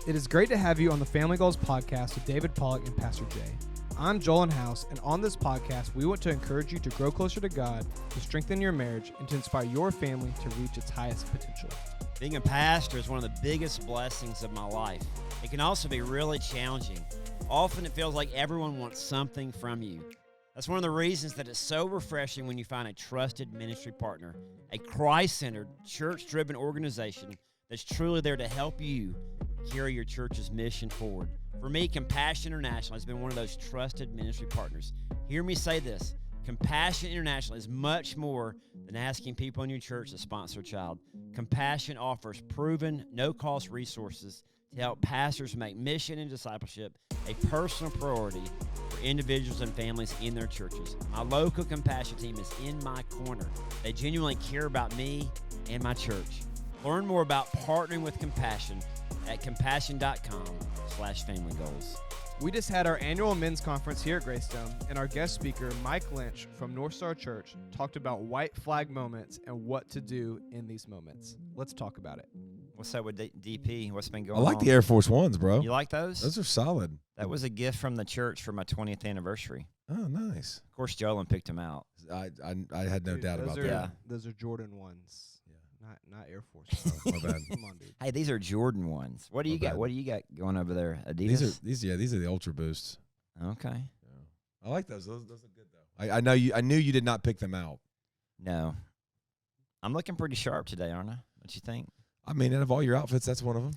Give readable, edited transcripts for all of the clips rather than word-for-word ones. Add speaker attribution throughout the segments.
Speaker 1: It is great to have you on the Family Goals podcast with David Pollack and Pastor Jay. I'm Joel House, and on this podcast, we want to encourage you to grow closer to God, to strengthen your marriage, and to inspire your family to reach its highest potential.
Speaker 2: Being a pastor is one of the biggest blessings of my life. It can also be really challenging. Often it feels like everyone wants something from you. That's one of the reasons that it's so refreshing when you find a trusted ministry partner, a Christ-centered, church-driven organization that's truly there to help you carry your church's mission forward. For me, Compassion International has been one of those trusted ministry partners. Hear me say this. Compassion International is much more than asking people in your church to sponsor a child. Compassion offers proven, no-cost resources to help pastors make mission and discipleship a personal priority for individuals and families in their churches. My local Compassion team is in my corner. They genuinely care about me and my church. Learn more about partnering with Compassion at compassion.com/familygoals.
Speaker 1: We just had our annual men's conference here at Graystone, and our guest speaker, Mike Linch from NorthStar Church, talked about white flag moments and what to do in these moments. Let's talk about it.
Speaker 2: What's up with DP? What's been going on?
Speaker 3: I like the Air Force Ones, bro.
Speaker 2: You like those?
Speaker 3: Those are solid.
Speaker 2: That was a gift from the church for my 20th anniversary.
Speaker 3: Oh, nice.
Speaker 2: Of course, Jolin picked them out.
Speaker 3: I had no doubt about that.
Speaker 2: Yeah.
Speaker 1: Those are Jordan ones. Not Air Force.
Speaker 3: Oh, my bad.
Speaker 1: Come on, dude.
Speaker 2: Hey, these are Jordan ones. What do you got? What do you got going over there? Adidas?
Speaker 3: These are the Ultra Boosts.
Speaker 2: Okay.
Speaker 3: Yeah. I like those. Those are good though. I knew you did not pick them out.
Speaker 2: No. I'm looking pretty sharp today, aren't I? What you think?
Speaker 3: I mean, out of all your outfits, that's one of them.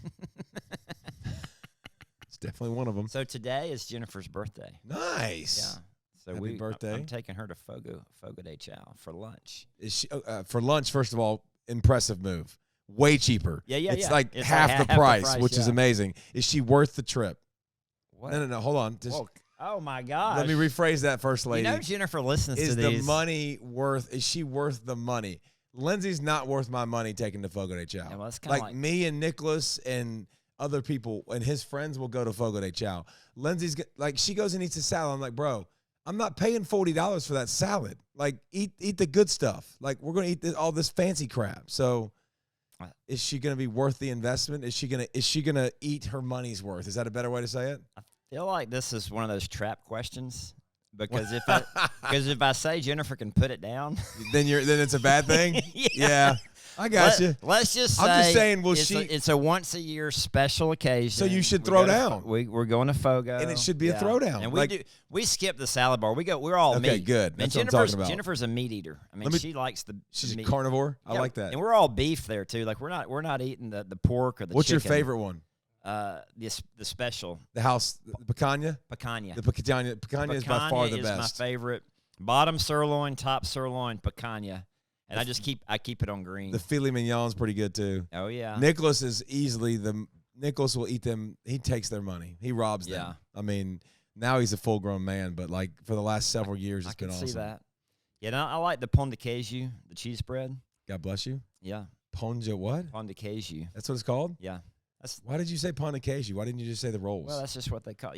Speaker 3: It's definitely one of them.
Speaker 2: So today is Jennifer's birthday.
Speaker 3: Nice.
Speaker 2: Yeah. So
Speaker 3: Happy birthday.
Speaker 2: I'm taking her to Fogo de Chao for lunch.
Speaker 3: Is she for lunch? First of all, impressive move. Way cheaper.
Speaker 2: Yeah.
Speaker 3: It's like half the price, which is
Speaker 2: yeah.
Speaker 3: amazing. Is she worth the trip?
Speaker 2: What?
Speaker 3: No. Hold on.
Speaker 2: Oh my gosh.
Speaker 3: Let me rephrase that, First Lady.
Speaker 2: You know Jennifer listens
Speaker 3: is
Speaker 2: to these.
Speaker 3: the money worth? Is she worth the money? Lindsay's not worth my money taking to Fogo de Chao.
Speaker 2: Yeah, well, that's kinda
Speaker 3: like me and Nicholas and other people and his friends will go to Fogo de Chao. Lindsay's like, she goes and eats a salad. I'm like, bro, I'm not paying $40 for that salad. Like, eat the good stuff. Like, we're gonna eat all this fancy crap. So, is she gonna be worth the investment? Is she gonna eat her money's worth? Is that a better way to say it?
Speaker 2: I feel like this is one of those trap questions. Because if I say Jennifer can put it down,
Speaker 3: then it's a bad thing. Yeah, I got you.
Speaker 2: Let's just say
Speaker 3: I'm just saying.
Speaker 2: It's a once a year special occasion.
Speaker 3: So you should throw down.
Speaker 2: We're going to Fogo,
Speaker 3: and it should be a throwdown.
Speaker 2: And we skip the salad bar. We're all meat.
Speaker 3: Okay, good. That's what I'm talking about.
Speaker 2: Jennifer's a meat eater. I mean, she likes the.
Speaker 3: She's
Speaker 2: meat.
Speaker 3: a carnivore. I like that.
Speaker 2: And we're all beef there too. Like we're not eating the pork or the.
Speaker 3: What's
Speaker 2: chicken.
Speaker 3: your favorite one?
Speaker 2: The special.
Speaker 3: The picanha?
Speaker 2: Picanha.
Speaker 3: The picanha is by far the best.
Speaker 2: Picanha is my favorite. Bottom sirloin, top sirloin, picanha. And I keep it on green.
Speaker 3: The filet mignon's pretty good too.
Speaker 2: Oh yeah.
Speaker 3: Nicholas is easily Nicholas will eat them. He takes their money. He robs them. I mean, now he's a full grown man, but like for the last several years it's been awesome. I
Speaker 2: can see that. Yeah, and I like the pon de queijo, the cheese bread.
Speaker 3: God bless you.
Speaker 2: Yeah.
Speaker 3: Pon de what?
Speaker 2: Pon de queijo.
Speaker 3: That's what it's called?
Speaker 2: Yeah.
Speaker 3: Why did you say pon de queijo? Why didn't you just say the rolls?
Speaker 2: Well, that's just what they call,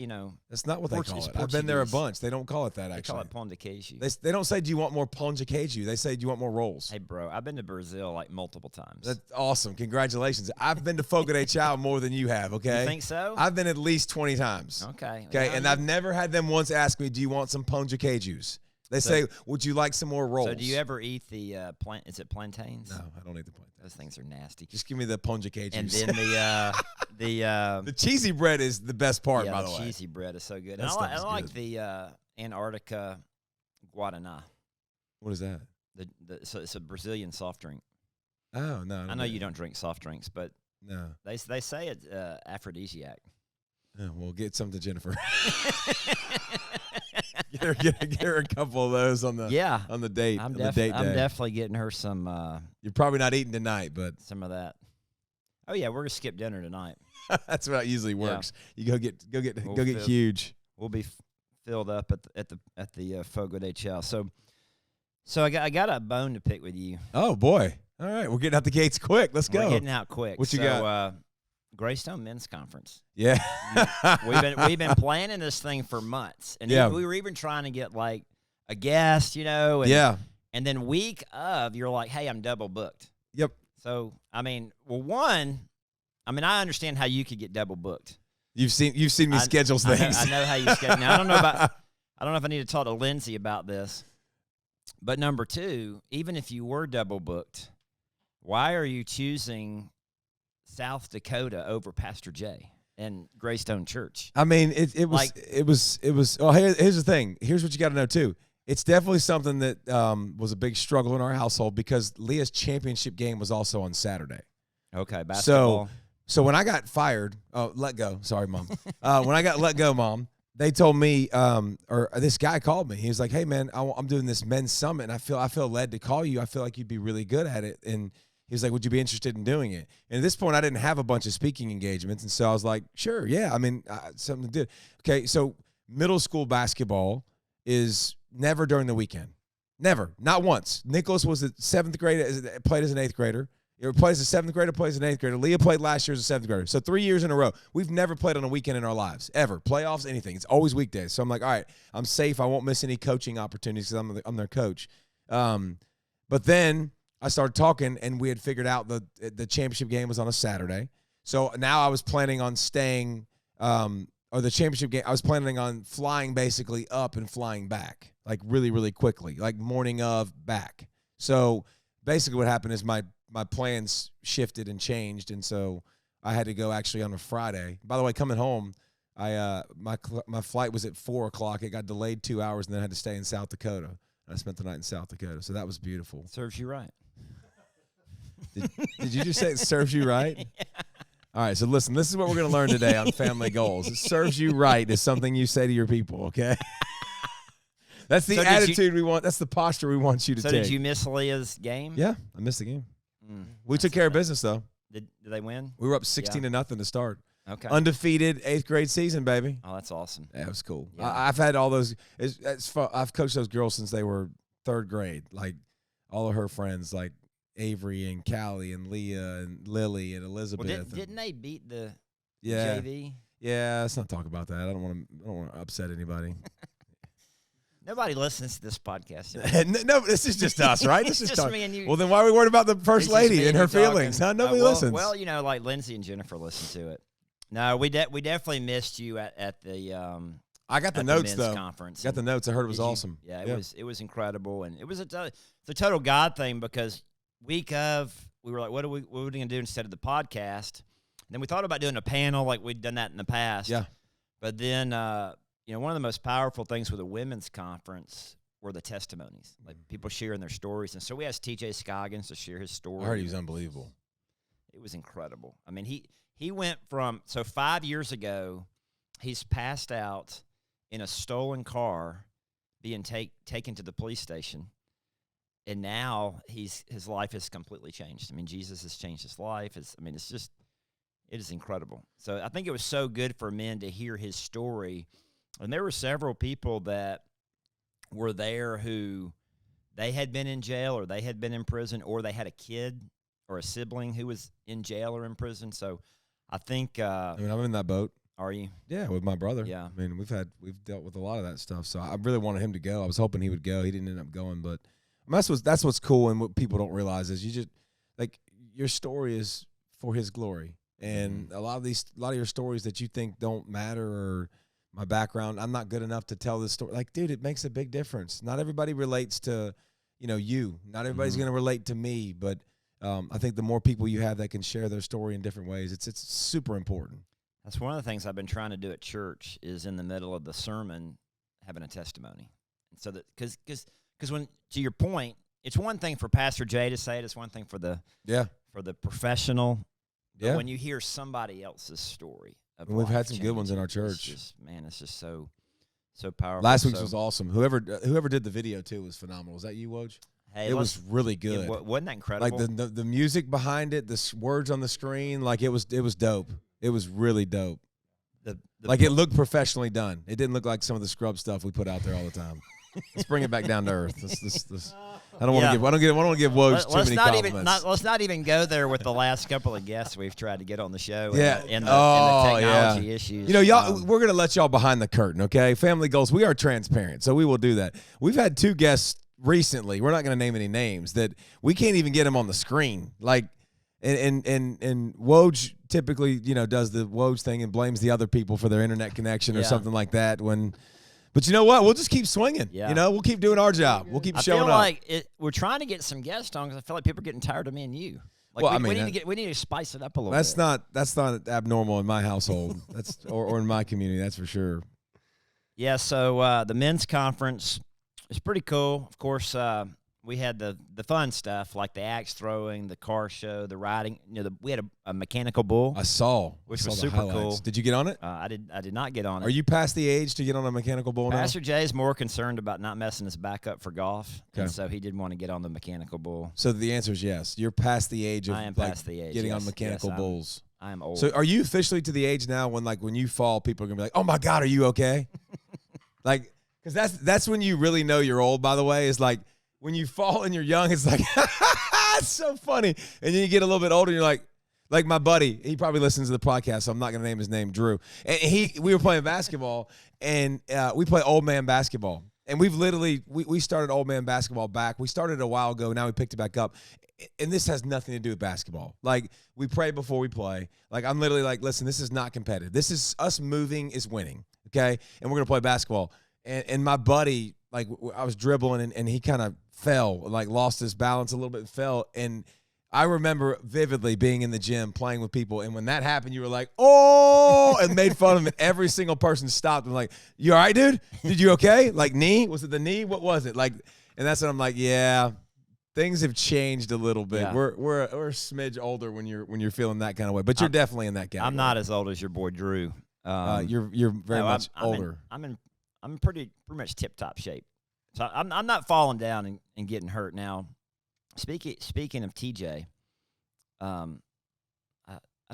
Speaker 3: That's not what they call it. I've been there a bunch. They don't call it that, actually.
Speaker 2: They call it pon de queijo.
Speaker 3: They don't say, do you want more pon de queijo? They say, do you want more rolls?
Speaker 2: Hey, bro, I've been to Brazil like multiple times.
Speaker 3: That's awesome. Congratulations. I've been to Fogo de Chao more than you have, okay?
Speaker 2: You think so?
Speaker 3: I've been at least 20 times.
Speaker 2: Okay.
Speaker 3: Okay, and I've never had them once ask me, do you want some pon de queijos? They say, would you like some more rolls?
Speaker 2: So do you ever eat the is it plantains?
Speaker 3: No, I don't eat the plantains.
Speaker 2: Those things are nasty.
Speaker 3: Just give me the pon de queijos.
Speaker 2: And then the
Speaker 3: cheesy bread is the best part, by the way.
Speaker 2: Yeah, the cheesy bread is so good. And I like the Antarctica Guaraná.
Speaker 3: What is that?
Speaker 2: So it's a Brazilian soft drink.
Speaker 3: Oh, no.
Speaker 2: I know you don't drink soft drinks, but
Speaker 3: no,
Speaker 2: they say it's aphrodisiac.
Speaker 3: Oh, we'll get some to Jennifer. Get her a couple of those on the date.
Speaker 2: I'm
Speaker 3: day.
Speaker 2: definitely getting her some.
Speaker 3: You're probably not eating tonight, but
Speaker 2: some of that. Oh yeah, we're gonna skip dinner tonight.
Speaker 3: That's how it usually works. Yeah. You go get huge.
Speaker 2: We'll be filled up at the Fogo de Chao. So I got a bone to pick with you.
Speaker 3: Oh boy! All right, we're getting out the gates quick. Let's go.
Speaker 2: We're getting out quick.
Speaker 3: What you got?
Speaker 2: Greystone Men's Conference.
Speaker 3: Yeah.
Speaker 2: we've been planning this thing for months. And we were even trying to get like a guest, and then week of you're like, hey, I'm double booked.
Speaker 3: Yep.
Speaker 2: So I mean, well, one, I mean, I understand how you could get double booked.
Speaker 3: You've seen me schedule things.
Speaker 2: I know how you schedule. Now, I don't know if I need to talk to Lindsay about this. But number two, even if you were double booked, why are you choosing South Dakota over Pastor Jay and Graystone Church?
Speaker 3: I mean, it was. Oh, here's the thing. Here's what you got to know too. It's definitely something that was a big struggle in our household because Leah's championship game was also on Saturday.
Speaker 2: Okay, basketball.
Speaker 3: So when I got fired, let go. Sorry, Mom. When I got let go, Mom, they told me, or this guy called me. He was like, "Hey, man, I'm doing this men's summit, and I feel led to call you. I feel like you'd be really good at it." And he was like, "Would you be interested in doing it?" And at this point, I didn't have a bunch of speaking engagements, and so I was like, "Sure, yeah. I mean, something to do." Okay, so middle school basketball is never during the weekend, never, not once. Nicholas was a seventh grader, played as an eighth grader. He plays as a seventh grader, plays as an eighth grader. Leah played last year as a seventh grader. So 3 years in a row. We've never played on a weekend in our lives, ever. Playoffs, anything. It's always weekdays. So I'm like, all right, I'm safe. I won't miss any coaching opportunities because I'm their coach. But then I started talking, and we had figured out the championship game was on a Saturday. So now I was planning on staying, or the championship game, I was planning on flying basically up and flying back, like really, really quickly, like morning of back. So basically what happened is my plans shifted and changed, and so I had to go actually on a Friday. By the way, coming home, my flight was at 4:00. It got delayed 2 hours, and then I had to stay in South Dakota. And I spent the night in South Dakota, so that was beautiful.
Speaker 2: Serves you right.
Speaker 3: Did you just say it serves you right? Yeah. All right, so listen, this is what we're going to learn today on family goals. It serves you right is something you say to your people, okay? That's the attitude we want. That's the posture we want you to take.
Speaker 2: So did you miss Leah's game?
Speaker 3: Yeah, I missed the game. We took care of business, though.
Speaker 2: Did they win?
Speaker 3: We were up 16-0 to start.
Speaker 2: Okay.
Speaker 3: Undefeated 8th grade season, baby.
Speaker 2: Oh, that's awesome.
Speaker 3: Yeah, it was cool.
Speaker 2: Yeah.
Speaker 3: I've had all those. It's fun. I've coached those girls since they were 3rd grade. Like all of her friends, like Avery and Callie and Leah and Lily and Elizabeth.
Speaker 2: Well, didn't they beat the
Speaker 3: yeah.
Speaker 2: JV?
Speaker 3: Yeah, let's not talk about that. I don't want to upset anybody.
Speaker 2: Nobody listens to this podcast.
Speaker 3: No, this is just us, right? This is
Speaker 2: just me and you.
Speaker 3: Well, then why are we worried about the first lady and her feelings? Huh? Nobody listens.
Speaker 2: Well, like Lindsay and Jennifer listen to it. No, we definitely missed you at the.
Speaker 3: I got the notes though.
Speaker 2: Conference.
Speaker 3: Got the notes. I heard it was awesome.
Speaker 2: Yeah, it was incredible, and it was it's a total God thing because week of we were like, what are we going to do instead of the podcast? And then we thought about doing a panel like we'd done that in the past.
Speaker 3: Yeah,
Speaker 2: but then. One of the most powerful things with a women's conference were the testimonies, like people sharing their stories. And so we asked T.J. Scoggins to share his story.
Speaker 3: I heard he was unbelievable.
Speaker 2: It was incredible. I mean, he went from, 5 years ago, he's passed out in a stolen car being taken to the police station. And now his life has completely changed. I mean, Jesus has changed his life. It is incredible. So I think it was so good for men to hear his story. And there were several people that were there who they had been in jail or they had been in prison or they had a kid or a sibling who was in jail or in prison. So I think
Speaker 3: I'm in that boat.
Speaker 2: Are you?
Speaker 3: Yeah, with my brother.
Speaker 2: Yeah.
Speaker 3: I mean, we've dealt with a lot of that stuff. So I really wanted him to go. I was hoping he would go. He didn't end up going, but that's what's cool and what people don't realize is you just like your story is for his glory. And a lot of your stories that you think don't matter or my background, I'm not good enough to tell this story. Like, dude, it makes a big difference. Not everybody relates to, you. Not everybody's going to relate to me, but I think the more people you have that can share their story in different ways, it's super important.
Speaker 2: That's one of the things I've been trying to do at church is in the middle of the sermon having a testimony. And so that because when to your point, it's one thing for Pastor Jay to say it. It's one thing for the professional.
Speaker 3: Yeah.
Speaker 2: But when you hear somebody else's story.
Speaker 3: We've had some good ones in our church.
Speaker 2: It's just so powerful.
Speaker 3: Last week's was awesome. Whoever did the video too was phenomenal. Was that you, Woj?
Speaker 2: Hey,
Speaker 3: it was really good.
Speaker 2: Wasn't that incredible?
Speaker 3: Like the music behind it, the words on the screen, like it was dope. It was really dope. It looked professionally done. It didn't look like some of the scrub stuff we put out there all the time. Let's bring it back down to earth. I don't want to give Woj too many compliments.
Speaker 2: Let's not even go there with the last couple of guests we've tried to get on the show.
Speaker 3: Yeah,
Speaker 2: and the technology issues.
Speaker 3: Y'all, we're gonna let y'all behind the curtain, okay? Family goals. We are transparent, so we will do that. We've had 2 guests recently. We're not gonna name any names that we can't even get them on the screen. Like, and Woj typically, does the Woj thing and blames the other people for their internet connection or something like that. But you know what? We'll just keep swinging.
Speaker 2: Yeah.
Speaker 3: We'll keep doing our job. We'll keep showing up.
Speaker 2: I feel like we're trying to get some guests on because I feel like people are getting tired of me and you. Like we need to spice it up a little bit.
Speaker 3: That's not abnormal in my household. That's or in my community. That's for sure.
Speaker 2: Yeah. So the men's conference is pretty cool. Of course, we had the fun stuff like the axe throwing, the car show, the riding. We had a mechanical bull.
Speaker 3: I saw,
Speaker 2: which was
Speaker 3: the
Speaker 2: super
Speaker 3: highlights.
Speaker 2: cool.
Speaker 3: Did you get on it?
Speaker 2: I did not get on it.
Speaker 3: Are you past the age to get on a mechanical bull now?
Speaker 2: Pastor Jay is more concerned about not messing his back up for golf,
Speaker 3: Okay.
Speaker 2: and so he didn't want to get on the mechanical bull.
Speaker 3: So the answer is yes. You're past the age of
Speaker 2: I am past the age,
Speaker 3: getting
Speaker 2: yes.
Speaker 3: on mechanical bulls.
Speaker 2: I am old.
Speaker 3: So are you officially to the age now when you fall, people are gonna be like, "Oh my God, are you okay?" Like, because that's when you really know you're old. By the way, is like when you fall and you're young, it's like it's so funny, and then you get a little bit older, and you're like my buddy. He probably listens to the podcast, so I'm not gonna name his name, Drew. And we were playing basketball, and we play old man basketball. And we've literally, we started old man basketball back. We started a while ago. Now we picked it back up. And this has nothing to do with basketball. Like, we pray before we play. Like, I'm literally like, listen, this is not competitive. This is us moving is winning, okay? And we're going to play basketball. And my buddy, like, I was dribbling, and he kind of fell, like, lost his balance a little bit and fell. And I remember vividly being in the gym playing with people, and when that happened, you were like, "Oh!" and made fun of him, and every single person stopped and like, "You all right, dude? Did you okay? Like, knee? Was it the knee? What was it?" Like, and that's when I'm like, "Yeah, things have changed a little bit.
Speaker 2: Yeah.
Speaker 3: We're a smidge older when you're feeling that kind of way, but you're definitely in that category."
Speaker 2: I'm not as old as your boy Drew.
Speaker 3: You're very much older.
Speaker 2: I'm in pretty much tip top shape, so I'm not falling down and getting hurt now. Speaking of TJ, I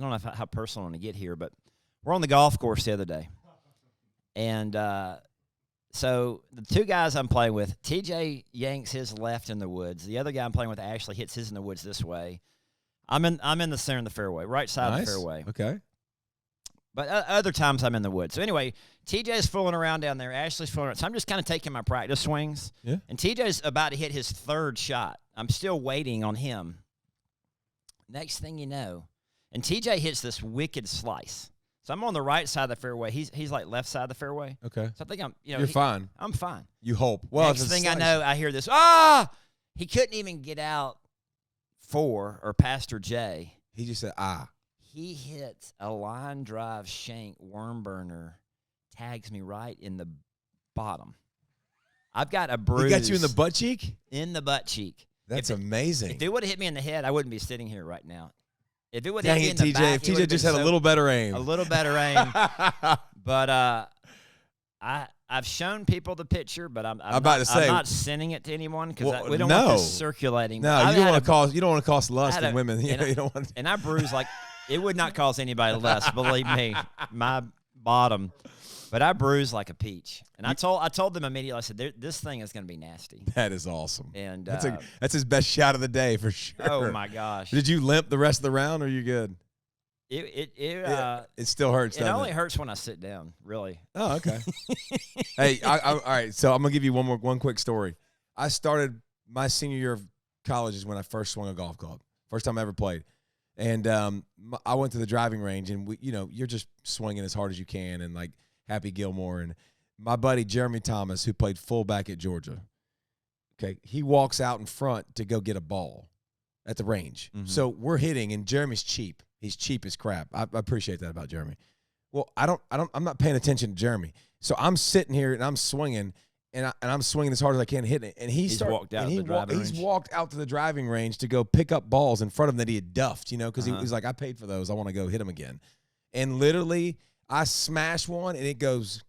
Speaker 2: don't know how personal I want to get here, but we're on the golf course the other day, and so the two guys I'm playing with, TJ yanks his left in the woods. The other guy I'm playing with actually hits his in the woods this way. I'm in the center of the fairway, right side of the fairway.
Speaker 3: Okay.
Speaker 2: But other times I'm in the woods. So anyway, TJ's fooling around down there. Ashley's fooling around. So I'm just kind of taking my practice swings.
Speaker 3: Yeah.
Speaker 2: And TJ's about to hit his third shot. I'm still waiting on him. Next thing you know, and TJ hits this wicked slice. So I'm on the right side of the fairway. He's like left side of the fairway.
Speaker 3: Okay.
Speaker 2: So I think
Speaker 3: you're fine.
Speaker 2: I'm fine.
Speaker 3: You hope. Well,
Speaker 2: next thing I know, I hear this. Ah! He couldn't even get out Pastor J.
Speaker 3: He just said, "Ah."
Speaker 2: He hits a line drive shank worm burner, tags me right in the bottom. I've got a bruise.
Speaker 3: He got you in the butt cheek?
Speaker 2: In the butt cheek.
Speaker 3: That's amazing.
Speaker 2: If it would have hit me in the head, I wouldn't be sitting here right now. If it would have hit me in the
Speaker 3: TJ,
Speaker 2: back,
Speaker 3: if TJ just had a little better aim.
Speaker 2: A little better aim. But I've shown people the picture, but I'm not sending it to anyone because we don't want this circulating.
Speaker 3: No, you don't want to cause lust in women. You don't want.
Speaker 2: And I bruise like it would not cause anybody lust. Believe me, my bottom. But I bruised like a peach, and I told them immediately. I said, "This thing is going to be nasty."
Speaker 3: That is awesome.
Speaker 2: And
Speaker 3: that's his best shot of the day for sure.
Speaker 2: Oh my gosh!
Speaker 3: Did you limp the rest of the round, or are you good?
Speaker 2: It
Speaker 3: still hurts.
Speaker 2: It only hurts when I sit down. Really.
Speaker 3: Oh, okay. Hey, all right. So I'm gonna give you one quick story. I started my senior year of college is when I first swung a golf club. First time I ever played. And I went to the driving range, and you're just swinging as hard as you can, and like Happy Gilmore and my buddy Jeremy Thomas, who played fullback at Georgia. Okay, he walks out in front to go get a ball at the range. Mm-hmm. So we're hitting, and Jeremy's cheap. He's cheap as crap. I appreciate that about Jeremy. Well, I'm not paying attention to Jeremy, so I'm sitting here and I'm swinging. And I'm swinging as hard as I can, hitting it. And he's walked out to the driving range to go pick up balls in front of him that he had duffed, because he was like, "I paid for those. I want to go hit them again." And literally, I smash one, and it goes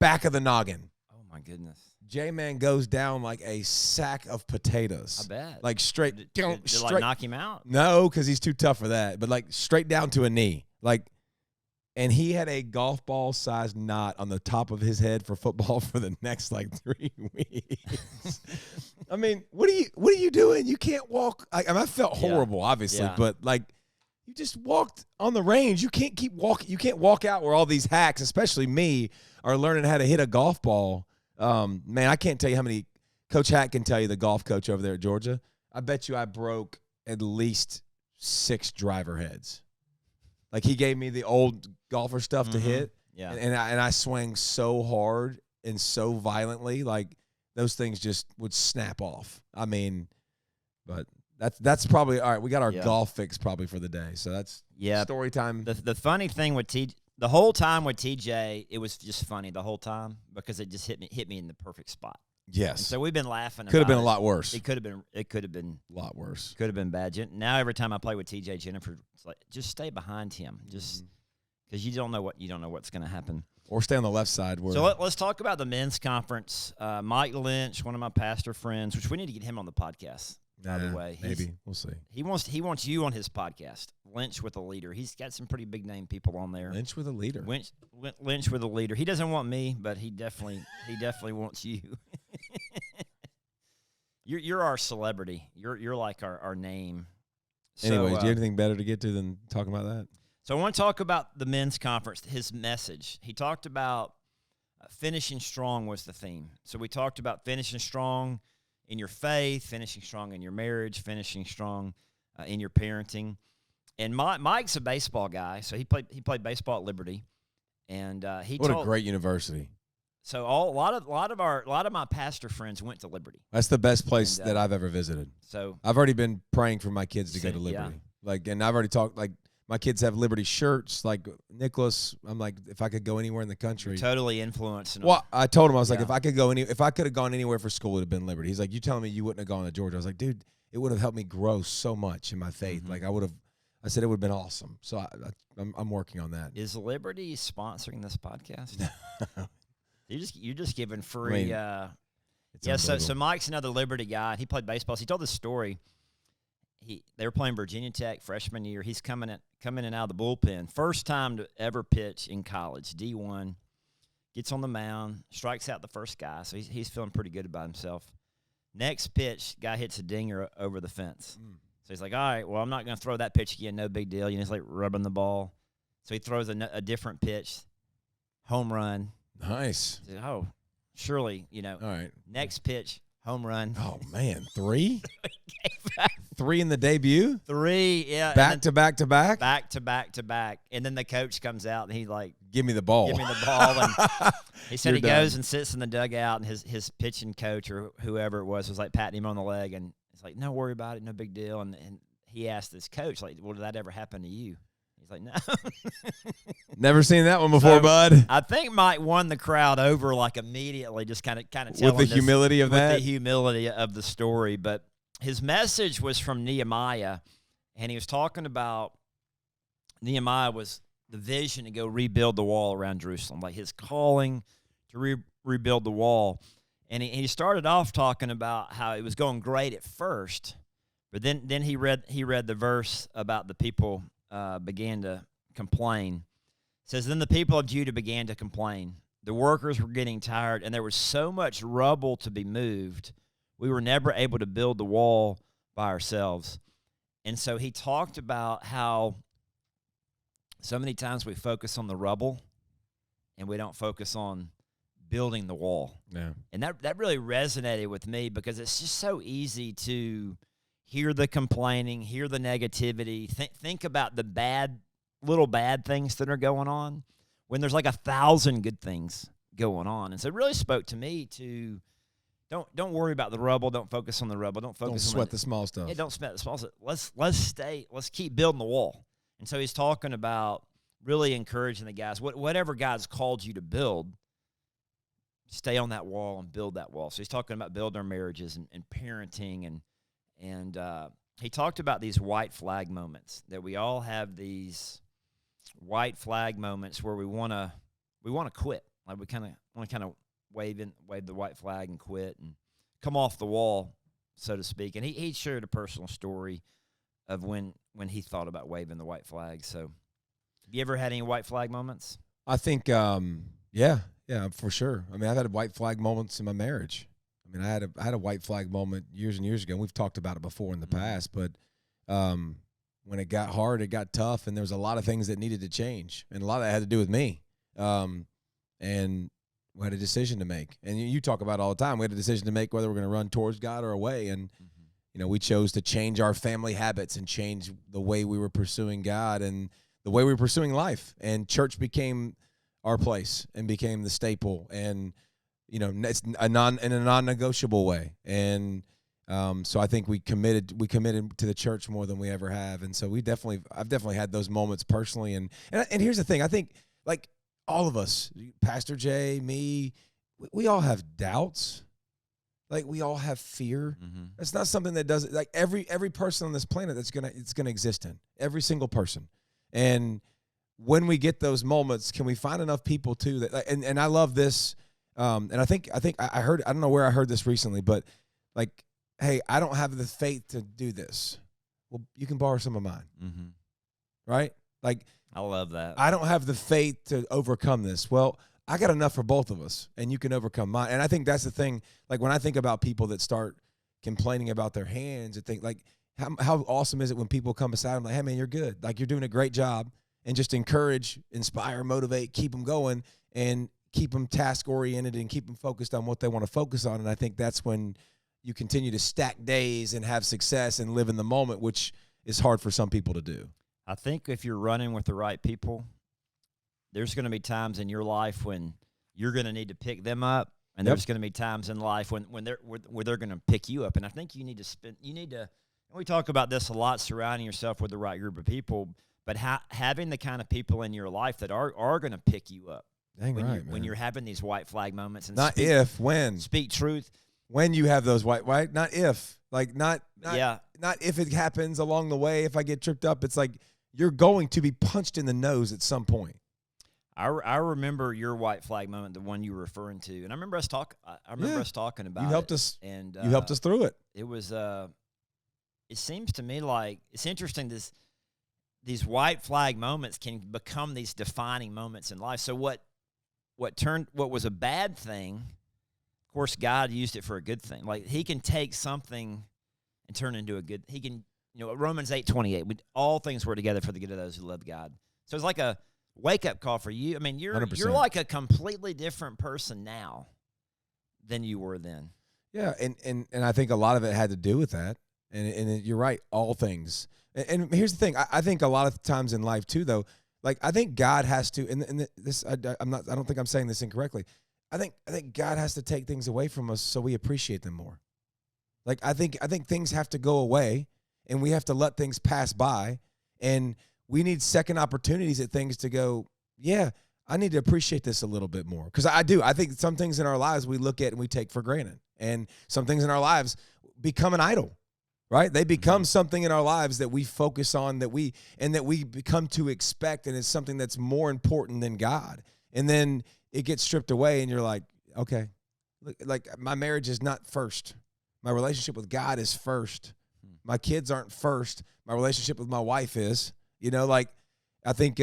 Speaker 3: back of the noggin.
Speaker 2: Oh, my goodness.
Speaker 3: J-Man goes down like a sack of potatoes.
Speaker 2: I bet.
Speaker 3: Like straight.
Speaker 2: Did like knock him out?
Speaker 3: No, because he's too tough for that. But like straight down to a knee. And he had a golf ball sized knot on the top of his head for football for the next 3 weeks. I mean, what are you doing? You can't walk. I felt horrible, obviously, but you just walked on the range. You can't keep walking. You can't walk out where all these hacks, especially me, are learning how to hit a golf ball. Man, I can't tell you how many. Coach Hack can tell you, the golf coach over there at Georgia. I bet you I broke at least 6 driver heads. Like he gave me the old golfer stuff to hit.
Speaker 2: Yeah.
Speaker 3: And I swang so hard and so violently, like those things just would snap off. I mean, but that's probably all right. We got our golf fix probably for the day. So that's story time.
Speaker 2: The funny thing with the whole time with TJ, it was just funny the whole time because it just hit me in the perfect spot.
Speaker 3: Yes.
Speaker 2: And so we've been laughing.
Speaker 3: Could have been a lot worse.
Speaker 2: It could have been
Speaker 3: a lot worse.
Speaker 2: Could have been bad. Now every time I play with TJ, Jennifer, it's like just stay behind him, just because you don't know what's going to happen.
Speaker 3: Or stay on the left side.
Speaker 2: So let's talk about the men's conference. Mike Linch, one of my pastor friends, which we need to get him on the podcast. By the way,
Speaker 3: maybe we'll see.
Speaker 2: He wants you on his podcast. Lynch with a leader. He's got some pretty big name people on there.
Speaker 3: Lynch with a leader.
Speaker 2: Lynch with a leader. He doesn't want me, but he definitely wants you. You're our celebrity. You're like our name.
Speaker 3: Anyways, do you have anything better to get to than talking about that?
Speaker 2: So I want to talk about the men's conference, his message. He talked about finishing strong was the theme. So we talked about finishing strong in your faith, finishing strong in your marriage, finishing strong in your parenting. And Mike's a baseball guy, so he played baseball at Liberty, and a
Speaker 3: great university.
Speaker 2: So a lot of my pastor friends went to Liberty.
Speaker 3: That's the best place that I've ever visited.
Speaker 2: So
Speaker 3: I've already been praying for my kids to go to Liberty.
Speaker 2: Yeah.
Speaker 3: And I've already talked my kids have Liberty shirts. Like Nicholas, I'm like, if I could go anywhere in the country,
Speaker 2: totally influenced.
Speaker 3: Well, I told him I was like, if I could have gone anywhere for school, it'd have been Liberty. He's like, you telling me you wouldn't have gone to Georgia? I was like, dude, it would have helped me grow so much in my faith. Like I said it would have been awesome. So I'm working on that.
Speaker 2: Is Liberty sponsoring this podcast? You're just giving free. So Mike's another Liberty guy. He played baseball. So he told this story. They were playing Virginia Tech freshman year. He's coming in out of the bullpen. First time to ever pitch in college, D1. Gets on the mound, strikes out the first guy. So he's feeling pretty good about himself. Next pitch, guy hits a dinger over the fence. So he's like, all right, well, I'm not going to throw that pitch again. No big deal. He's like rubbing the ball. So he throws a different pitch, home run.
Speaker 3: Nice.
Speaker 2: Said, oh, surely,
Speaker 3: All right.
Speaker 2: Next pitch, home run.
Speaker 3: Oh, man. 3? 3 in the debut?
Speaker 2: 3, yeah.
Speaker 3: Back to back to back?
Speaker 2: Back to back to back. And then the coach comes out and he's like,
Speaker 3: give me the ball.
Speaker 2: Give me the ball. And he said he goes and sits in the dugout, and his pitching coach or whoever it was like patting him on the leg. And it's like, no worry about it, no big deal. And he asked his coach, like, well, did that ever happen to you? He's like, no.
Speaker 3: Never seen that one before, bud.
Speaker 2: I think Mike won the crowd over like immediately, just kind of telling
Speaker 3: with the humility of that.
Speaker 2: With the humility of the story. But his message was from Nehemiah, and he was talking about Nehemiah was the vision to go rebuild the wall around Jerusalem, like his calling to rebuild the wall. And he started off talking about how it was going great at first, but then he read the verse about the people began to complain. It says, then the people of Judah began to complain. The workers were getting tired, and there was so much rubble to be moved, we were never able to build the wall by ourselves. And so he talked about how so many times we focus on the rubble and we don't focus on building the wall.
Speaker 3: Yeah.
Speaker 2: And that really resonated with me because it's just so easy to hear the complaining, hear the negativity, think about the little bad things that are going on when there's like 1,000 good things going on. And so it really spoke to me to don't worry about the rubble. Don't focus on the rubble. Don't
Speaker 3: sweat the small stuff.
Speaker 2: Yeah, don't sweat the small stuff. Let's keep building the wall. And so he's talking about really encouraging the guys, whatever God's called you to build, stay on that wall and build that wall. So he's talking about building our marriages and parenting, and he talked about these white flag moments, that we all have these white flag moments where we want to quit. Like we kind of want to wave the white flag and quit and come off the wall, so to speak. And he shared a personal story of when he thought about waving the white flag. So have you ever had any white flag moments?
Speaker 3: I think, yeah, for sure. I mean, I've had white flag moments in my marriage. I mean, I had a white flag moment years and years ago. And we've talked about it before in the past, but when it got hard, it got tough, and there was a lot of things that needed to change, and a lot of that had to do with me. And we had a decision to make, and you talk about it all the time. We had a decision to make whether we're going to run towards God or away, and we chose to change our family habits and change the way we were pursuing God. And the way we were pursuing life, and church became our place and became the staple, and it's in a non-negotiable way. And so I think we committed to the church more than we ever have, and so I've definitely had those moments personally. And here's the thing, I think like all of us, Pastor Jay, me, we all have doubts. Like we all have fear.
Speaker 2: Mm-hmm.
Speaker 3: It's not something that doesn't, like every person on this planet it's gonna exist in, every single person. And when we get those moments, can we find enough people too that, and I love this, and I think I heard, I don't know where I heard this recently, but like, hey, I don't have the faith to do this. Well, you can borrow some of mine,
Speaker 2: Mm-hmm.
Speaker 3: right? Like,
Speaker 2: I love that.
Speaker 3: I don't have the faith to overcome this. Well, I got enough for both of us, and you can overcome mine. And I think that's the thing. Like when I think about people that start complaining about their hands, and think like, how awesome is it when people come beside them like, hey man, you're good. Like you're doing a great job, and just encourage, inspire, motivate, keep them going, and keep them task oriented and keep them focused on what they want to focus on. And I think that's when you continue to stack days and have success and live in the moment, which is hard for some people to do.
Speaker 2: I think if you're running with the right people, there's going to be times in your life when you're going to need to pick them up, and there's going to be times in life when they're going to pick you up. And I think you need to and we talk about this a lot, surrounding yourself with the right group of people, but having the kind of people in your life that are going to pick you up.
Speaker 3: Dang
Speaker 2: when
Speaker 3: right,
Speaker 2: when you're having these white flag moments, and
Speaker 3: not when
Speaker 2: speak truth.
Speaker 3: When you have those right? Not if. Like not if it happens along the way, if I get tripped up. It's like you're going to be punched in the nose at some point.
Speaker 2: I remember your white flag moment, the one you were referring to, and I remember us talking about it.
Speaker 3: You helped us,
Speaker 2: and
Speaker 3: you helped us through it.
Speaker 2: It was. It seems to me like it's interesting. These white flag moments can become these defining moments in life. So what was a bad thing, of course, God used it for a good thing. Like He can take something and turn it into a good. He can, Romans 8:28. All things work together for the good of those who love God. So it's like a wake-up call for you. I mean, you're
Speaker 3: 100%.
Speaker 2: like a completely different person now than you were then.
Speaker 3: Yeah, and I think a lot of it had to do with that. And you're right, all things. And here's the thing. I think a lot of times in life too, though, like I think God has to. And this, I don't think I'm saying this incorrectly. I think God has to take things away from us so we appreciate them more. Like I think things have to go away, and we have to let things pass by, and we need second opportunities at things to go, yeah, I need to appreciate this a little bit more. Because I do. I think some things in our lives we look at and we take for granted. And some things in our lives become an idol, right? They become something in our lives that we focus on, that we become to expect, and it's something that's more important than God. And then it gets stripped away, and you're like, okay, like my marriage is not first. My relationship with God is first. My kids aren't first. My relationship with my wife is. Like I think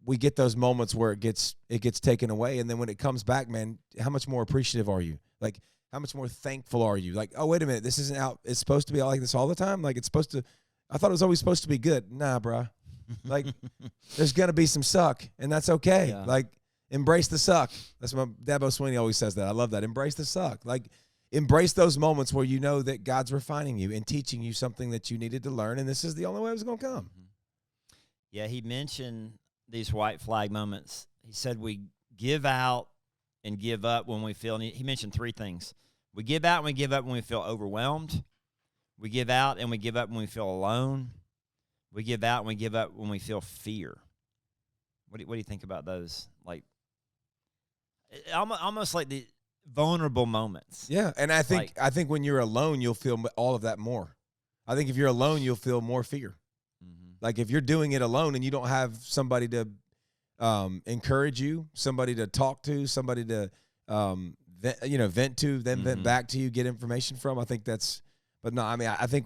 Speaker 3: we get those moments where it gets taken away, and then when it comes back, man, how much more appreciative are you? Like how much more thankful are you? Like, oh, wait a minute, this isn't how it's supposed to be like this all the time? Like it's supposed to, I thought it was always supposed to be good. Nah, bro. Like there's going to be some suck, and that's okay.
Speaker 2: Yeah.
Speaker 3: Like embrace the suck. That's what Dabo Sweeney always says that. I love that. Embrace the suck. Like embrace those moments where you know that God's refining you and teaching you something that you needed to learn, and this is the only way it was going to come.
Speaker 2: Yeah, he mentioned these white flag moments. He said we give out and give up when we feel. He mentioned three things. We give out and we give up when we feel overwhelmed. We give out and we give up when we feel alone. We give out and we give up when we feel fear. What do you think about those? Like almost like the vulnerable moments.
Speaker 3: Yeah, and I think when you're alone, you'll feel all of that more. I think if you're alone, you'll feel more fear. Like if you're doing it alone and you don't have somebody to encourage you, somebody to talk to, somebody to vent to, then vent back to you, get information from. I think that's. But no, I mean, I think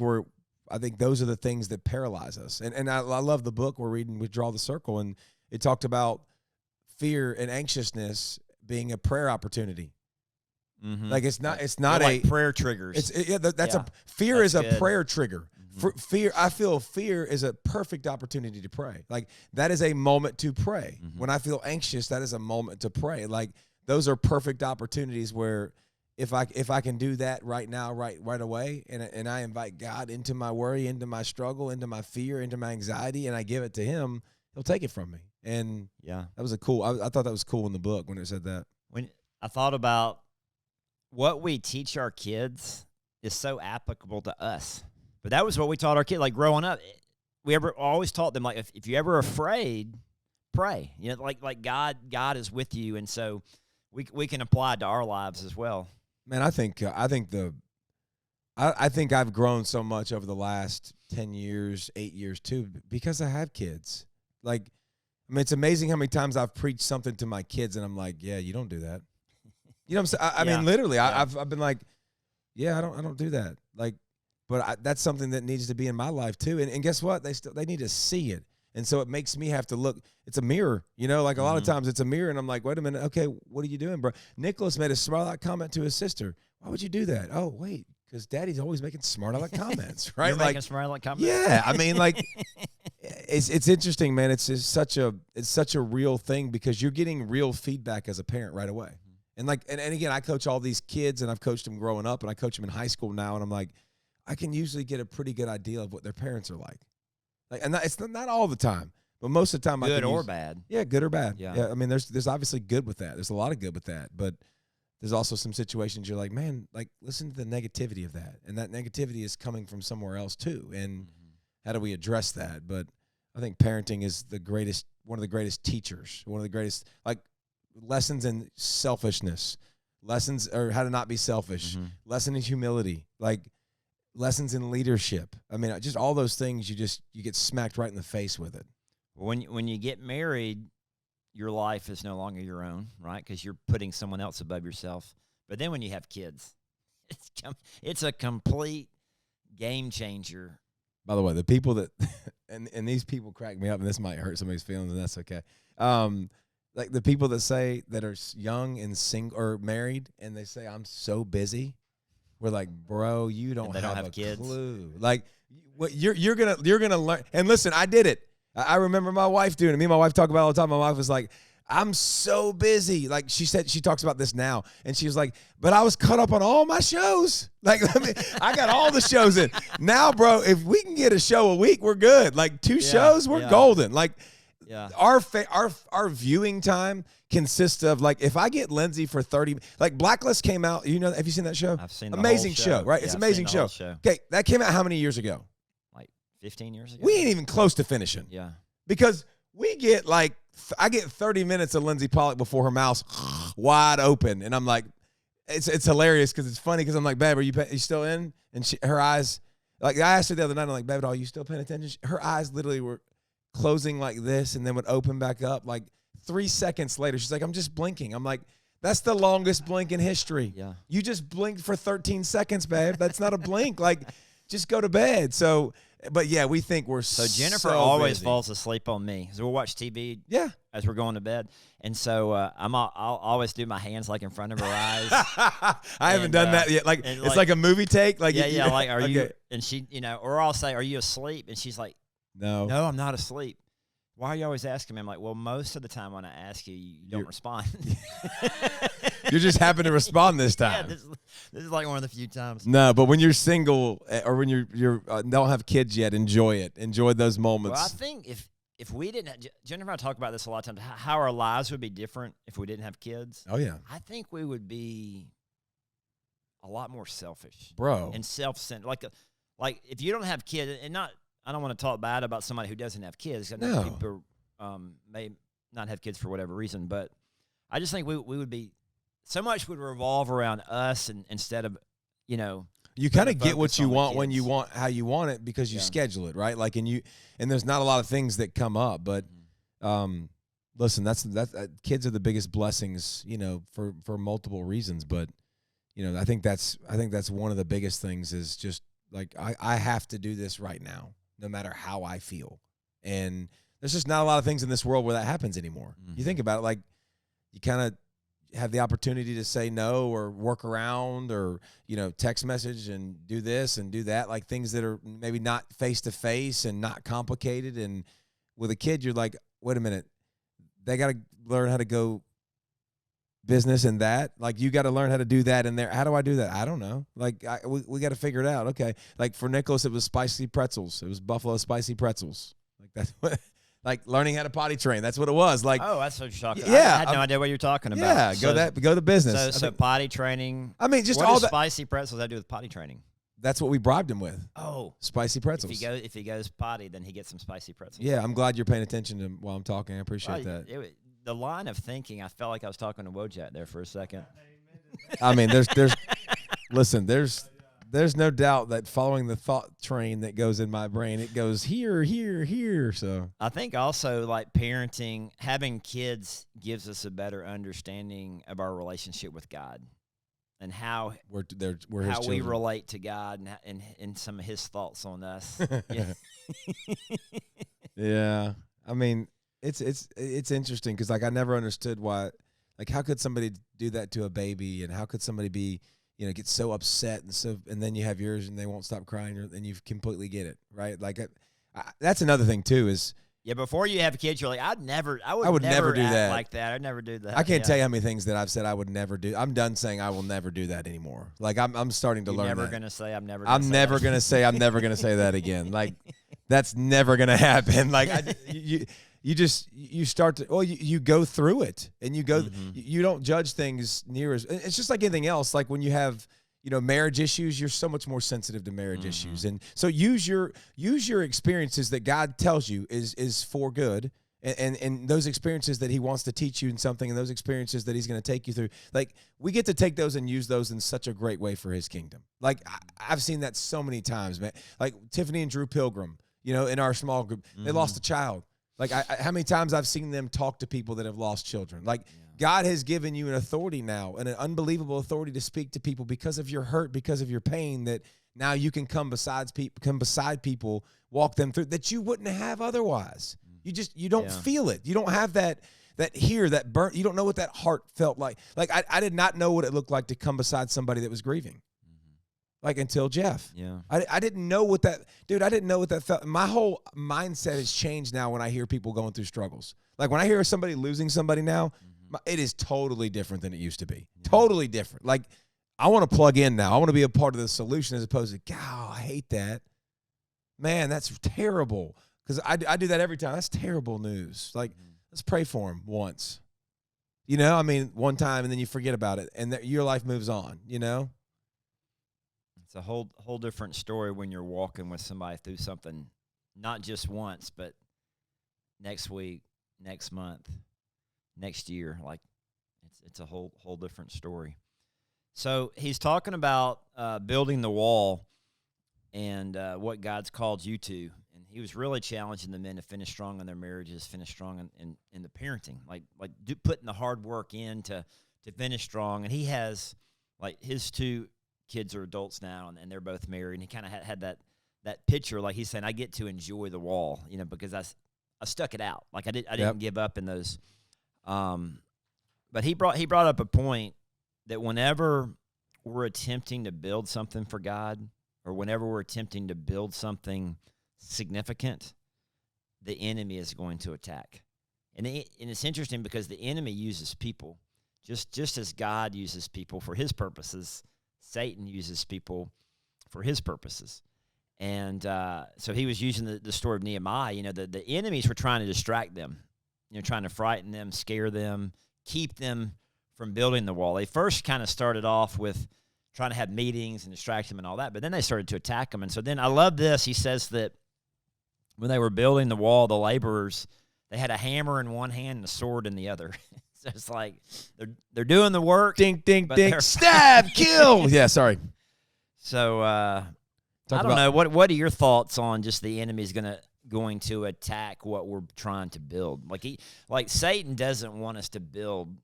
Speaker 3: those are the things that paralyze us. And I love the book we're reading, Withdraw the Circle, and it talked about fear and anxiousness being a prayer opportunity. Mm-hmm. Like it's not
Speaker 2: like prayer triggers.
Speaker 3: Fear is a
Speaker 2: good.
Speaker 3: Prayer trigger. Fear, I feel fear is a perfect opportunity to pray. Like that is a moment to pray. When I feel anxious, that is a moment to pray. Like those are perfect opportunities where if I can do that right now, right away, and I invite God into my worry, into my struggle, into my fear, into my anxiety, and I give it to Him, he'll take it from me. And
Speaker 2: Yeah.
Speaker 3: that was a cool. I thought that was cool in the book when it said that.
Speaker 2: When I thought about what we teach our kids is so applicable to us. But that was what we taught our kids. Like growing up, we always taught them, like, if you're ever afraid, pray. You know, like God is with you, and so we can apply it to our lives as well.
Speaker 3: Man, I think I've grown so much over the last 10 years, 8 years too, because I have kids. Like, I mean, it's amazing how many times I've preached something to my kids, and I'm like, yeah, you don't do that. You know what I'm saying? I mean, literally, yeah. I've been like, yeah, I don't do that. Like, but that's something that needs to be in my life too. And guess what? They need to see it. And so it makes me have to look. It's a mirror, you know, like a lot of times it's a mirror, and I'm like, wait a minute. Okay, what are you doing, bro? Nicholas made a smart aleck comment to his sister. Why would you do that? Oh, wait, because daddy's always making smart aleck comments, right?
Speaker 2: You're
Speaker 3: like,
Speaker 2: making smart aleck comments?
Speaker 3: Yeah. I mean, like, it's interesting, man. It's such a real thing because you're getting real feedback as a parent right away. And like, and again, I coach all these kids, and I've coached them growing up, and I coach them in high school now, and I'm like, I can usually get a pretty good idea of what their parents are like. Like, and it's not all the time, but most of the time,
Speaker 2: good or bad.
Speaker 3: Yeah, good or bad.
Speaker 2: Yeah.
Speaker 3: I mean, there's obviously good with that. There's a lot of good with that, but there's also some situations you're like, man, like, listen to the negativity of that, and that negativity is coming from somewhere else too. And how do we address that? But I think parenting is one of the greatest teachers, one of the greatest, like, lessons in selfishness, lessons or how to not be selfish, lesson in humility, like lessons in leadership. I mean, just all those things, you get smacked right in the face with it.
Speaker 2: When you get married, your life is no longer your own, right? Because you're putting someone else above yourself. But then when you have kids, it's a complete game changer.
Speaker 3: By the way, the people that and these people crack me up, and this might hurt somebody's feelings, and that's okay. Like the people that say that are young and single or married, and they say, I'm so busy. We're like, bro, you don't have a
Speaker 2: kids.
Speaker 3: Clue. Like, what you're gonna learn. And listen, I did it. I remember my wife doing it. Me and my wife talk about it all the time. My wife was like, I'm so busy. Like she said, she talks about this now, and she was like, but I was caught up on all my shows. Like, I got all the shows in. Now, bro, if we can get a show a week, we're good. Like 2 shows, we're golden. Like, our viewing time consists of, like, if I get Lindsay for 30, like Blacklist came out. You know, have you seen that show?
Speaker 2: I've seen the
Speaker 3: amazing
Speaker 2: whole show.
Speaker 3: Right?
Speaker 2: Yeah,
Speaker 3: it's an
Speaker 2: I've
Speaker 3: amazing
Speaker 2: seen the
Speaker 3: show.
Speaker 2: whole show.
Speaker 3: Okay, that came out how many years ago?
Speaker 2: Like 15 years ago.
Speaker 3: We ain't even close to finishing.
Speaker 2: Yeah.
Speaker 3: Because we get like, I get 30 minutes of Lindsay Pollack before her mouth's wide open, and I'm like, it's hilarious because it's funny because I'm like, babe, are you still in? And her eyes, like, I asked her the other night, I'm like, babe, are you still paying attention? Her eyes literally were closing like this and then would open back up. Like 3 seconds later, she's like, I'm just blinking. I'm like, that's the longest blink in history.
Speaker 2: Yeah.
Speaker 3: You just blinked for 13 seconds, babe. That's not a blink. Like, just go to bed. So, but yeah, we think we're so
Speaker 2: Jennifer always
Speaker 3: busy.
Speaker 2: falls asleep on me. So we'll watch TV as we're going to bed. And so I'll always do my hands like in front of her eyes.
Speaker 3: I haven't done that yet. Like, it's like a movie take. Like,
Speaker 2: like, are you? And she, or I'll say, are you asleep? And she's like, no, I'm not asleep. Why are you always asking me? I'm like, well, most of the time when I ask you, you don't respond.
Speaker 3: You just happen to respond this time.
Speaker 2: Yeah, this is like one of the few times.
Speaker 3: No, but when you're single or when you're don't have kids yet, enjoy it. Enjoy those moments.
Speaker 2: Well, I think if we didn't, Jennifer and I talk about this a lot of times, how our lives would be different if we didn't have kids.
Speaker 3: Oh, yeah.
Speaker 2: I think we would be a lot more selfish.
Speaker 3: Bro.
Speaker 2: And self-centered. Like if you don't have kids, and I don't want to talk bad about somebody who doesn't have kids. I know people may not have kids for whatever reason, but I just think we would be, so much would revolve around us and instead of,
Speaker 3: you kind of get what you want when you
Speaker 2: kids.
Speaker 3: want, how you want it, because you schedule it, right? Like, and there's not a lot of things that come up, but listen, that's kids are the biggest blessings, for multiple reasons. But, I think that's one of the biggest things is just like, I have to do this right now, no matter how I feel. And there's just not a lot of things in this world where that happens anymore. Mm-hmm. You think about it, like, you kind of have the opportunity to say no or work around or, text message and do this and do that, like things that are maybe not face-to-face and not complicated. And with a kid, you're like, wait a minute, they got to learn how to go business and that. Like, you got to learn how to do that in there. How do I do that? I don't know. Like, we got to figure it out. Okay. Like, for Nicholas, it was spicy pretzels. It was buffalo spicy pretzels. Like, Like learning how to potty train. That's what it was. Like,
Speaker 2: Oh, that's what you're talking about.
Speaker 3: Yeah,
Speaker 2: I had no idea what you're talking about.
Speaker 3: yeah, go to business.
Speaker 2: So potty training.
Speaker 3: I mean, just
Speaker 2: what
Speaker 3: all
Speaker 2: does
Speaker 3: that.
Speaker 2: spicy pretzels have to do with potty training?
Speaker 3: That's what we bribed him with.
Speaker 2: Oh,
Speaker 3: Spicy pretzels.
Speaker 2: if he goes potty, then he gets some spicy pretzels.
Speaker 3: Yeah, I'm glad you're paying attention to while I'm talking. I appreciate
Speaker 2: Well,
Speaker 3: that.
Speaker 2: The line of thinking, I felt like I was talking to Wojak there for a second.
Speaker 3: I mean, listen, there's no doubt that following the thought train that goes in my brain, it goes here, here, here. So
Speaker 2: I think also like parenting, having kids gives us a better understanding of our relationship with God and how
Speaker 3: we're his
Speaker 2: how we
Speaker 3: children.
Speaker 2: relate to God and some of His thoughts on us. Yeah.
Speaker 3: Yeah, I mean, it's interesting because like I never understood why. Like, how could somebody do that to a baby, and how could somebody be, get so upset and then you have yours and they won't stop crying, and you completely get it, right? Like, that's another thing too is.
Speaker 2: Yeah, before you have kids, you're like, I would
Speaker 3: never do
Speaker 2: act
Speaker 3: that.
Speaker 2: like that. I'd never do that.
Speaker 3: I can't tell you how many things that I've said I would never do. I'm done saying I will never do that anymore. Like I'm starting to learn
Speaker 2: You're never
Speaker 3: that.
Speaker 2: gonna say I'm never
Speaker 3: gonna say I'm never gonna say that again. Like that's never gonna happen. Like you start to you go through it and you go you don't judge things near as it's just like anything else. Like when you have marriage issues, you're so much more sensitive to marriage issues. And so use your experiences that God tells you is for good. And those experiences that he wants to teach you in something, and those experiences that he's going to take you through, like we get to take those and use those in such a great way for his kingdom. Like I've seen that so many times, man. Like Tiffany and Drew Pilgrim, in our small group, they lost a child. Like how many times I've seen them talk to people that have lost children. Like God has given you an authority now, and an unbelievable authority to speak to people because of your hurt, because of your pain, that now you can come beside people, walk them through that you wouldn't have otherwise. You don't feel it. You don't have that burnt. You don't know what that heart felt like. Like I did not know what it looked like to come beside somebody that was grieving. Like until Jeff.
Speaker 2: Yeah.
Speaker 3: I didn't know what that, dude, I didn't know what that felt. My whole mindset has changed now when I hear people going through struggles. Like when I hear somebody losing somebody now, it is totally different than it used to be. Totally different. Like I want to plug in now. I want to be a part of the solution as opposed to, God, I hate that. Man, that's terrible. Because I do that every time. That's terrible news. Like, let's pray for him once. One time, and then you forget about it, and your life moves on,
Speaker 2: It's a whole different story when you're walking with somebody through something, not just once, but next week, next month, next year. Like, it's a whole different story. So he's talking about building the wall and what God's called you to. And he was really challenging the men to finish strong in their marriages, finish strong in the parenting, like putting the hard work in to finish strong. And he has, like, his two kids are adults now, and they're both married. And he kind of had that picture, like he's saying, I get to enjoy the wall, because I stuck it out. Like I didn't give up in those. But he brought up a point that whenever we're attempting to build something for God, or whenever we're attempting to build something significant, the enemy is going to attack. And it's interesting because the enemy uses people. Just as God uses people for his purposes, Satan uses people for his purposes. And so he was using the story of Nehemiah. The enemies were trying to distract them, trying to frighten them, scare them, keep them from building the wall. They first kind of started off with trying to have meetings and distract them and all that, but then they started to attack them. And so then I love this. He says that when they were building the wall, the laborers, they had a hammer in one hand and a sword in the other. So it's like they're doing the work.
Speaker 3: Ding, ding, ding. Stab, kill. Yeah, sorry.
Speaker 2: So I don't know. What are your thoughts on just the enemy's going to attack what we're trying to build? Like Satan doesn't want us to build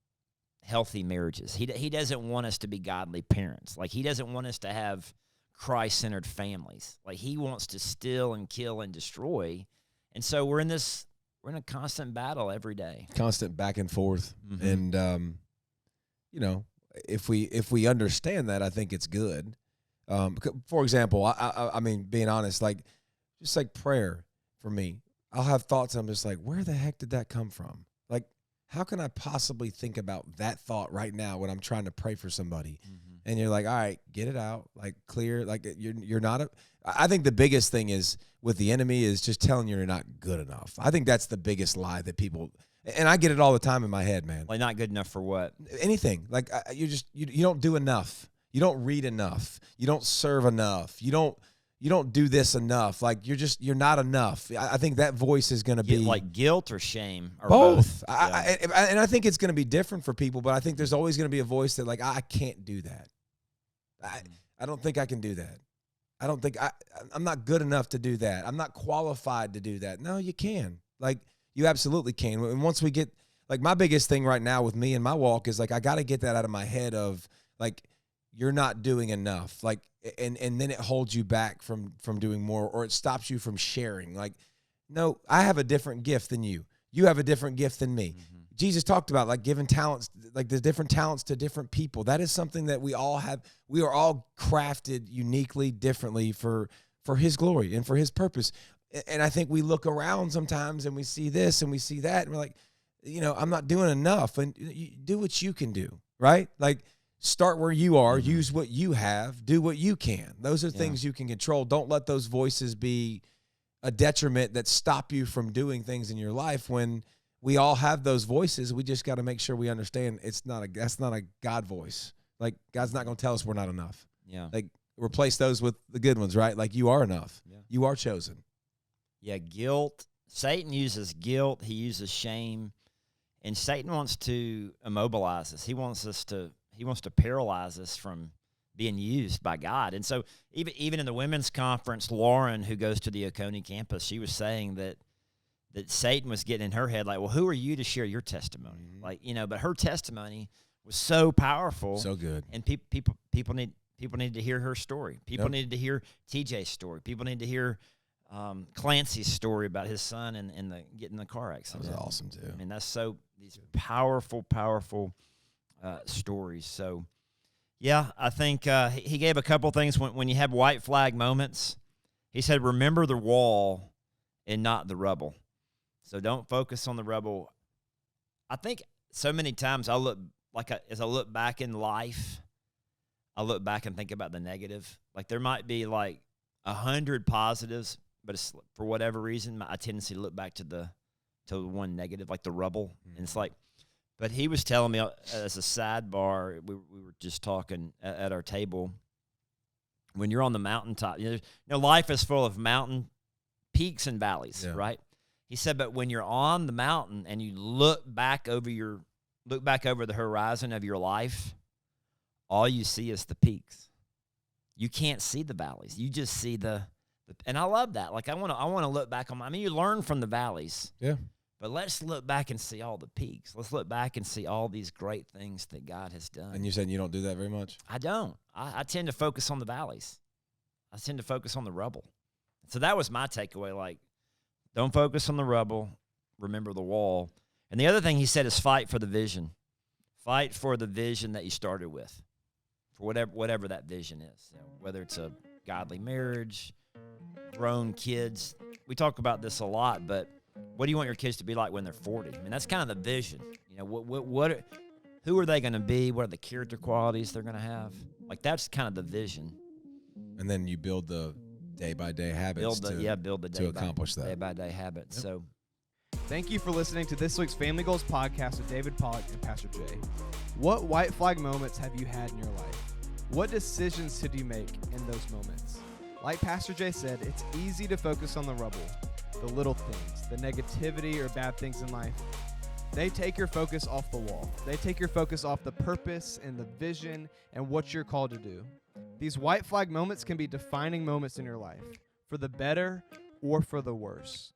Speaker 2: healthy marriages. He doesn't want us to be godly parents. Like he doesn't want us to have Christ-centered families. Like he wants to steal and kill and destroy. And so we're in a constant battle every day.
Speaker 3: Constant back and forth. And if we understand that, I think it's good. For example, I mean, being honest, just like prayer for me, I'll have thoughts. I'm just like, where the heck did that come from? Like, how can I possibly think about that thought right now when I'm trying to pray for somebody? and you're like, all right, get it out, like clear, like you're not a. I think the biggest thing is with the enemy is just telling you you're not good enough. I think that's the biggest lie that people, and I get it all the time in my head, man.
Speaker 2: Like not good enough for what?
Speaker 3: Anything. Like you don't do enough. You don't read enough. You don't serve enough. You don't do this enough. Like you're not enough. I think that voice is going to be
Speaker 2: like guilt or shame or
Speaker 3: both.
Speaker 2: Yeah.
Speaker 3: And I think it's going to be different for people, but I think there's always going to be a voice that like, I can't do that. I don't think I can do that. I don't think I'm not good enough to do that. I'm not qualified to do that. No, you can. Like you absolutely can. And once we get, like my biggest thing right now with me and my walk is like, I got to get that out of my head of like, you're not doing enough. Like, and then it holds you back from doing more, or it stops you from sharing. Like, no, I have a different gift than you. You have a different gift than me. Mm-hmm. Jesus talked about like giving talents, like the different talents to different people. That is something that we all have. We are all crafted uniquely, differently for his glory and for his purpose. And I think we look around sometimes and we see this and we see that, and we're like, I'm not doing enough. And you do what you can do, right? Like, start where you are, use what you have, do what you can. Those are things you can control. Don't let those voices be a detriment that stop you from doing things in your life. When we all have those voices, we just got to make sure we understand that's not a God voice. Like, God's not going to tell us we're not enough.
Speaker 2: Yeah.
Speaker 3: Like, replace those with the good ones, right? Like, you are enough. Yeah. You are chosen.
Speaker 2: Yeah, guilt. Satan uses guilt. He uses shame. And Satan wants to immobilize us. He wants to paralyze us from being used by God. And so even in the women's conference, Lauren, who goes to the Oconee campus, she was saying that Satan was getting in her head, like, well, who are you to share your testimony? Mm-hmm. Like, but her testimony was so powerful.
Speaker 3: So good.
Speaker 2: And people need to hear her story. People needed to hear TJ's story. People need to hear Clancy's story about his son and getting the car accident.
Speaker 3: That was awesome, too.
Speaker 2: I mean, that's these powerful stories. So, yeah, I think he gave a couple things when you have white flag moments. He said, remember the wall and not the rubble. So don't focus on the rubble. I think so many times as I look back in life, I look back and think about the negative. Like there might be like 100 positives, but it's, for whatever reason, I tendency to look back to the one negative, like the rubble. Mm-hmm. And it's like, but he was telling me as a sidebar, we were just talking at our table, when you're on the mountaintop, life is full of mountain peaks and valleys, right? He said, but when you're on the mountain and you look back over the horizon of your life, all you see is the peaks. You can't see the valleys. You just see and I love that. Like I want to look back on. You learn from the valleys.
Speaker 3: Yeah.
Speaker 2: But let's look back and see all the peaks. Let's look back and see all these great things that God has done.
Speaker 3: And you said you don't do that very much?
Speaker 2: I don't. I tend to focus on the valleys. I tend to focus on the rubble. So that was my takeaway. Like, don't focus on the rubble. Remember the wall. And the other thing he said is fight for the vision. Fight for the vision that you started with, for whatever that vision is. Whether it's a godly marriage, grown kids. We talk about this a lot, but what do you want your kids to be like when they're 40? I mean, that's kind of the vision. Who are they going to be? What are the character qualities they're going to have? Like, that's kind of the vision.
Speaker 3: And then you build the day-by-day habits to accomplish that.
Speaker 2: Day-by-day habits. Yep. So,
Speaker 1: thank you for listening to this week's Family Goals podcast with David Pollack and Pastor Jay. What white flag moments have you had in your life? What decisions did you make in those moments? Like Pastor Jay said, it's easy to focus on the rubble, the little things, the negativity or bad things in life. They take your focus off the wall. They take your focus off the purpose and the vision and what you're called to do. These white flag moments can be defining moments in your life, for the better or for the worse.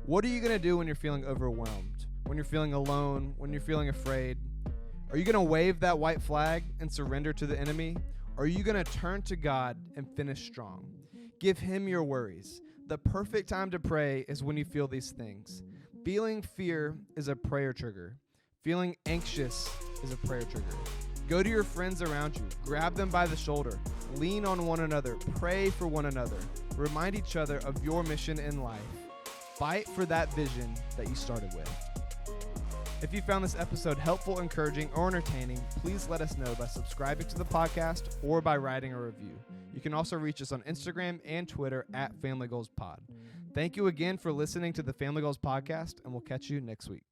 Speaker 1: What are you going to do when you're feeling overwhelmed, when you're feeling alone, when you're feeling afraid? Are you going to wave that white flag and surrender to the enemy? Or are you going to turn to God and finish strong? Give him your worries. The perfect time to pray is when you feel these things. Feeling fear is a prayer trigger. Feeling anxious is a prayer trigger. Go to your friends around you. Grab them by the shoulder. Lean on one another. Pray for one another. Remind each other of your mission in life. Fight for that vision that you started with. If you found this episode helpful, encouraging, or entertaining, please let us know by subscribing to the podcast or by writing a review. You can also reach us on Instagram and Twitter at Family Goals Pod. Thank you again for listening to the Family Goals Podcast, and we'll catch you next week.